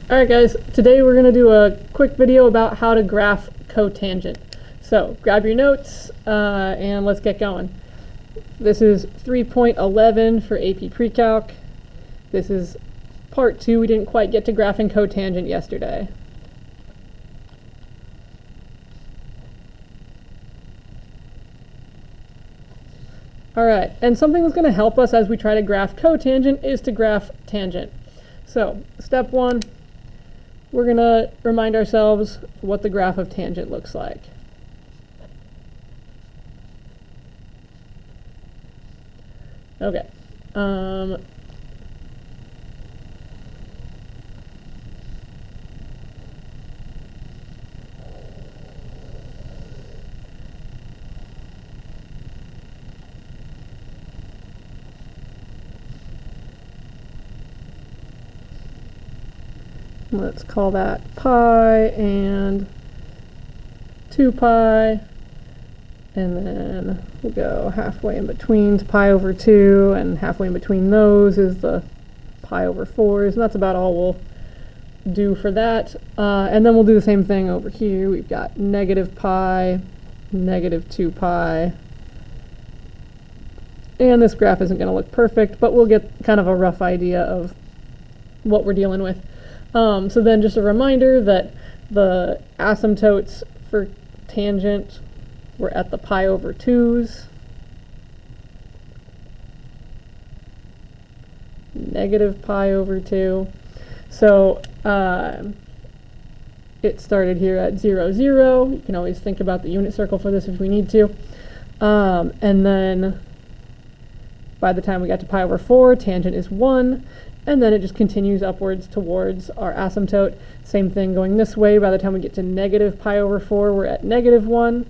Alright guys, today we're going to do a quick video about how to graph cotangent. So grab your notes and let's get going. This is 3.11 for AP Pre-Calc. This is part 2. We didn't quite get to graphing cotangent yesterday. Alright, and something that's going to help us as we try to graph cotangent is to graph tangent. So step 1. We're going to remind ourselves what the graph of tangent looks like. Okay. Let's call that pi and 2 pi, and then we'll go halfway in between pi over 2, and halfway in between those is the pi over 4s, and that's about all we'll do for that. And then we'll do the same thing over here. We've got negative pi, negative 2 pi, and this graph isn't going to look perfect, but we'll get kind of a rough idea of what we're dealing with. So then just a reminder that the asymptotes for tangent were at the pi over 2s, negative pi over 2. So it started here at 0, 0. You can always think about the unit circle for this if we need to. And then by the time we got to pi over 4, tangent is 1. And then it just continues upwards towards our asymptote. Same thing going this way. By the time we get to negative pi over 4, we're at negative 1.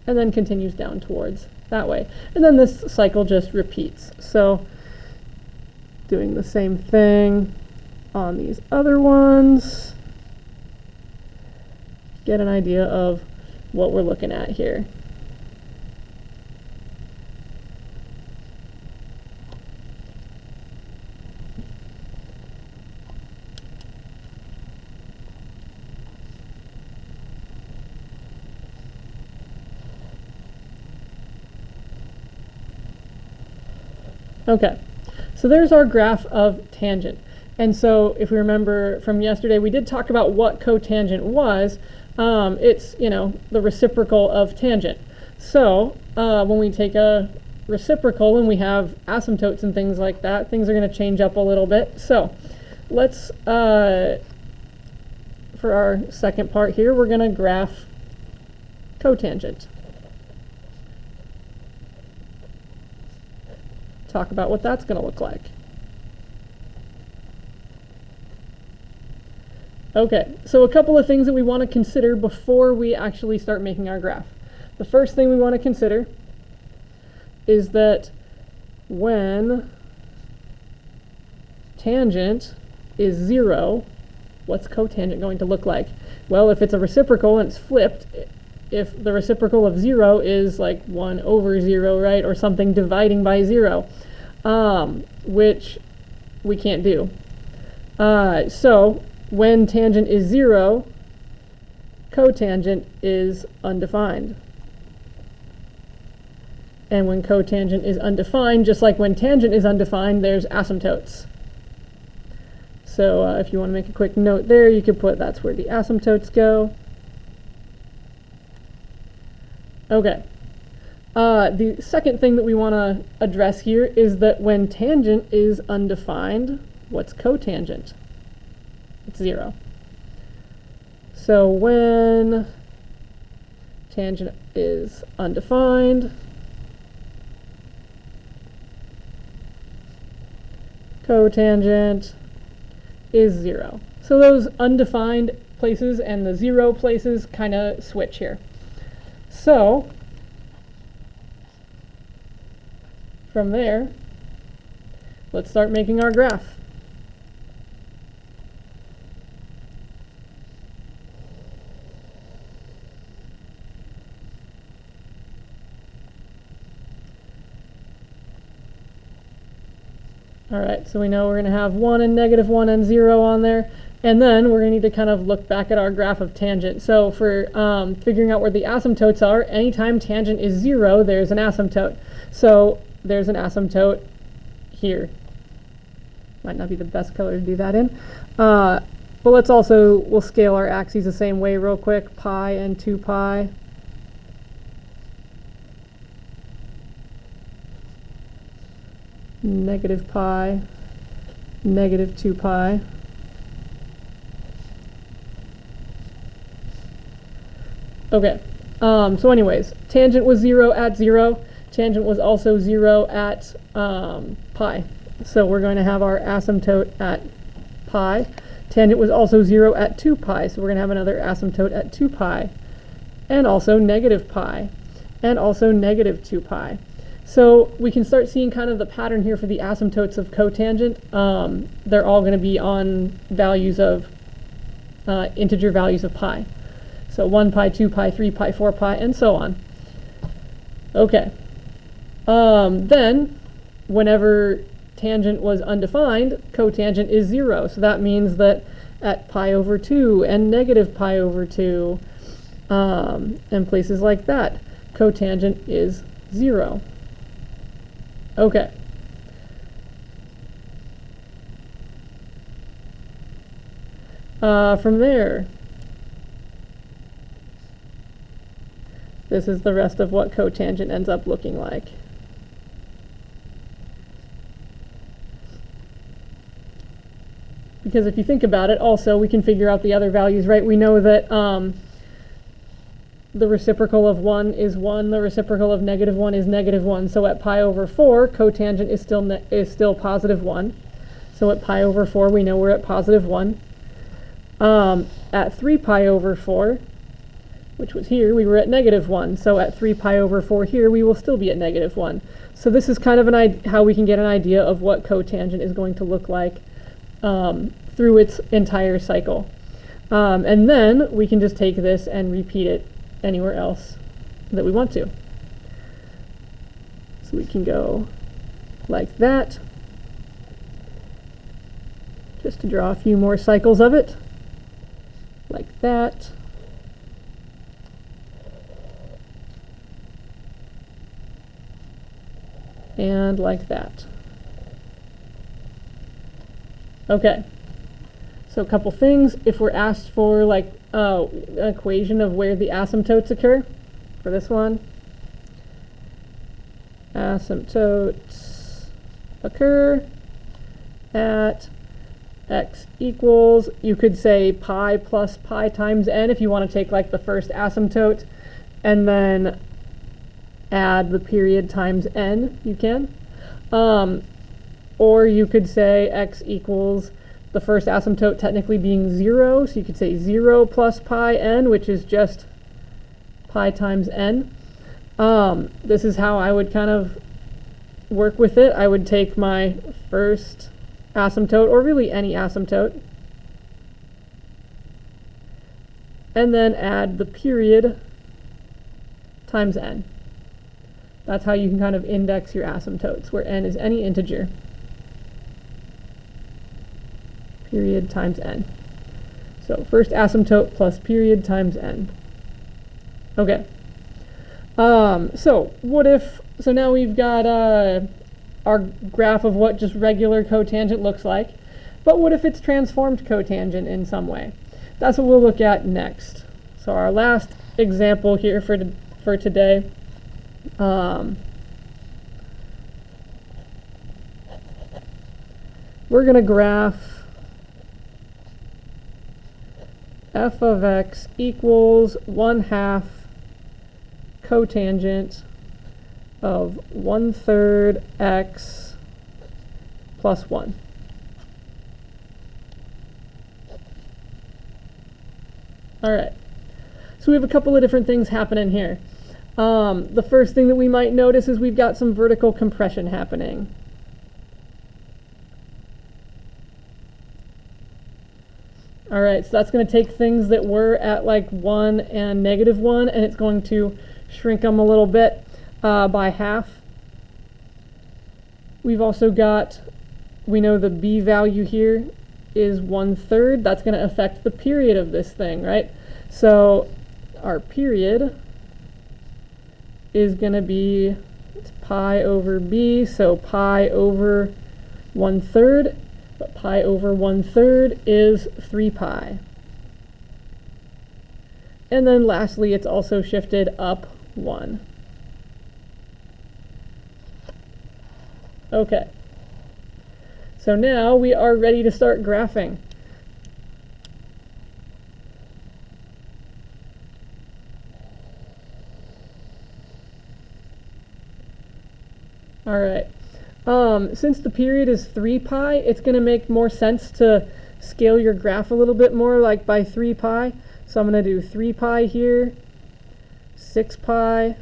And then continues down towards that way. And then this cycle just repeats. So doing the same thing on these other ones. Get an idea of what we're looking at here. Okay, so there's our graph of tangent. And so if we remember from yesterday, we did talk about what cotangent was. It's, the reciprocal of tangent. So when we take a reciprocal and we have asymptotes and things like that, things are going to change up a little bit. So let's, for our second part here, we're going to graph cotangent. Talk about what that's going to look like. Okay, so a couple of things that we want to consider before we actually start making our graph. The first thing we want to consider is that when tangent is 0, what's cotangent going to look like? Well, if it's a reciprocal and it's flipped, if the reciprocal of 0 is like 1 over 0, right, or something dividing by 0, which we can't do. So when tangent is 0, cotangent is undefined. And when cotangent is undefined, just like when tangent is undefined, there's asymptotes. So if you want to make a quick note there, you could put that's where the asymptotes go. Okay. The second thing that we want to address here is that when tangent is undefined, what's cotangent? It's 0. So when tangent is undefined, cotangent is 0. So those undefined places and the 0 places kind of switch here. So from there, let's start making our graph. All right, so we know we're going to have 1 and negative 1 and 0 on there. And then we're going to need to kind of look back at our graph of tangent. So for figuring out where the asymptotes are, anytime tangent is 0, there's an asymptote. So there's an asymptote here. Might not be the best color to do that in. But we'll scale our axes the same way real quick, pi and 2 pi. Negative pi, negative 2 pi. Okay, so anyways, tangent was 0 at 0. Tangent was also 0 at pi. So we're going to have our asymptote at pi. Tangent was also 0 at 2 pi, so we're going to have another asymptote at 2 pi. And also negative pi. And also negative 2 pi. So we can start seeing kind of the pattern here for the asymptotes of cotangent. They're all going to be on values of integer values of pi. So 1 pi, 2 pi, 3 pi, 4 pi, and so on. Okay. Then, whenever tangent was undefined, cotangent is 0. So that means that at pi over 2 and negative pi over 2, and places like that, cotangent is 0. Okay. From there, this is the rest of what cotangent ends up looking like. Because if you think about it, also, we can figure out the other values, right? We know that the reciprocal of 1 is 1, the reciprocal of negative 1 is negative 1. So at pi over 4, cotangent is still positive 1. So at pi over 4, we know we're at positive 1. At 3 pi over 4, which was here, we were at negative 1. So at 3 pi over 4 here, we will still be at negative 1. So this is kind of how we can get an idea of what cotangent is going to look like through its entire cycle. And then we can just take this and repeat it anywhere else that we want to. So we can go like that, just to draw a few more cycles of it, like that. And like that. Okay, so a couple things. If we're asked for like an equation of where the asymptotes occur, for this one, asymptotes occur at x equals, you could say pi plus pi times n if you want to take like the first asymptote and then add the period times n, you can. Or you could say x equals the first asymptote technically being 0, so you could say 0 plus pi n, which is just pi times n. This is how I would kind of work with it. I would take my first asymptote, or really any asymptote, and then add the period times n. That's how you can kind of index your asymptotes, where n is any integer. Period times n. So first asymptote plus period times n. Okay. So now we've got our graph of what just regular cotangent looks like, but what if it's transformed cotangent in some way? That's what we'll look at next. So our last example here for today, we're going to graph f of x equals 1/2 cotangent of 1/3 x plus 1. All right, so we have a couple of different things happening here. The first thing that we might notice is we've got some vertical compression happening. All right, so that's going to take things that were at like 1 and -1, and it's going to shrink them a little bit by half. We've also got, we know the b value here is 1/3, that's going to affect the period of this thing, right? So our period is going to be pi over b, so pi over 1/3, but pi over 1/3 is 3 pi. And then lastly, it's also shifted up 1. Okay. So now we are ready to start graphing. All right. Since the period is 3 pi, it's going to make more sense to scale your graph a little bit more, like by 3 pi. So I'm going to do 3 pi here, 6 pi,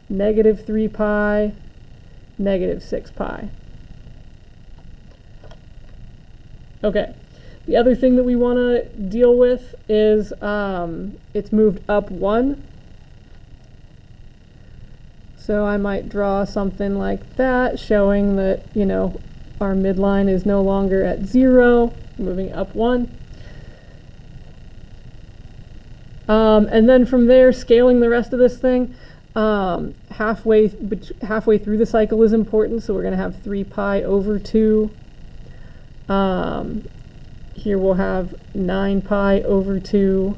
negative 3 pi, negative 6 pi. Okay. The other thing that we want to deal with is it's moved up 1. So I might draw something like that, showing that, you know, our midline is no longer at 0, moving up 1. And then from there, scaling the rest of this thing, halfway through the cycle is important, so we're going to have 3 pi over 2. Here we'll have 9 pi over 2,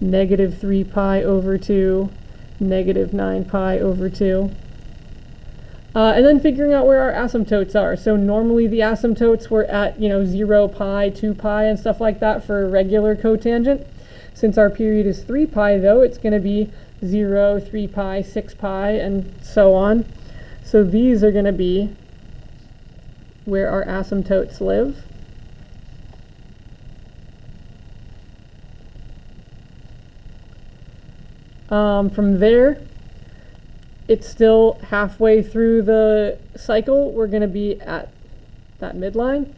negative 3 pi over 2, negative 9 pi over 2. And then figuring out where our asymptotes are. So normally the asymptotes were at, 0 pi, 2 pi, and stuff like that for regular cotangent. Since our period is 3 pi, though, it's going to be 0, 3 pi, 6 pi, and so on. So these are going to be where our asymptotes live. From there, it's still halfway through the cycle. We're going to be at that midline.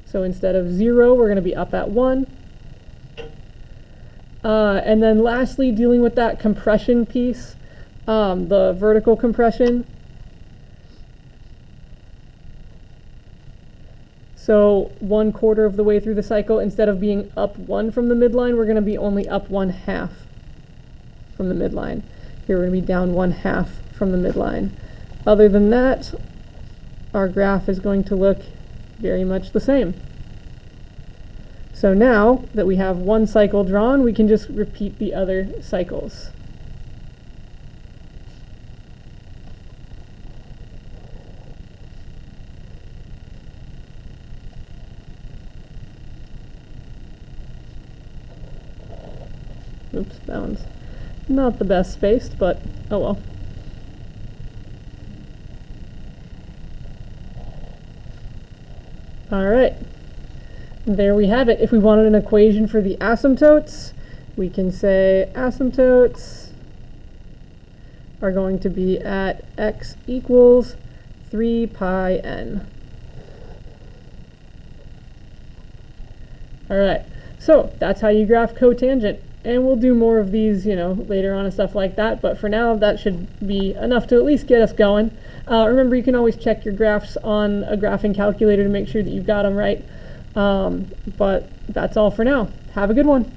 So instead of 0, we're going to be up at 1. And then lastly, dealing with that compression piece, the vertical compression. So 1/4 of the way through the cycle, instead of being up 1 from the midline, we're going to be only up 1/2 from the midline. Here we're going to be down 1/2 from the midline. Other than that, our graph is going to look very much the same. So now that we have one cycle drawn, we can just repeat the other cycles. Oops, that one's not the best spaced, but oh well. All right, there we have it. If we wanted an equation for the asymptotes, we can say asymptotes are going to be at x equals 3 pi n. All right, so that's how you graph cotangent. And we'll do more of these, later on and stuff like that. But for now, that should be enough to at least get us going. Remember, you can always check your graphs on a graphing calculator to make sure that you've got them right. But that's all for now. Have a good one.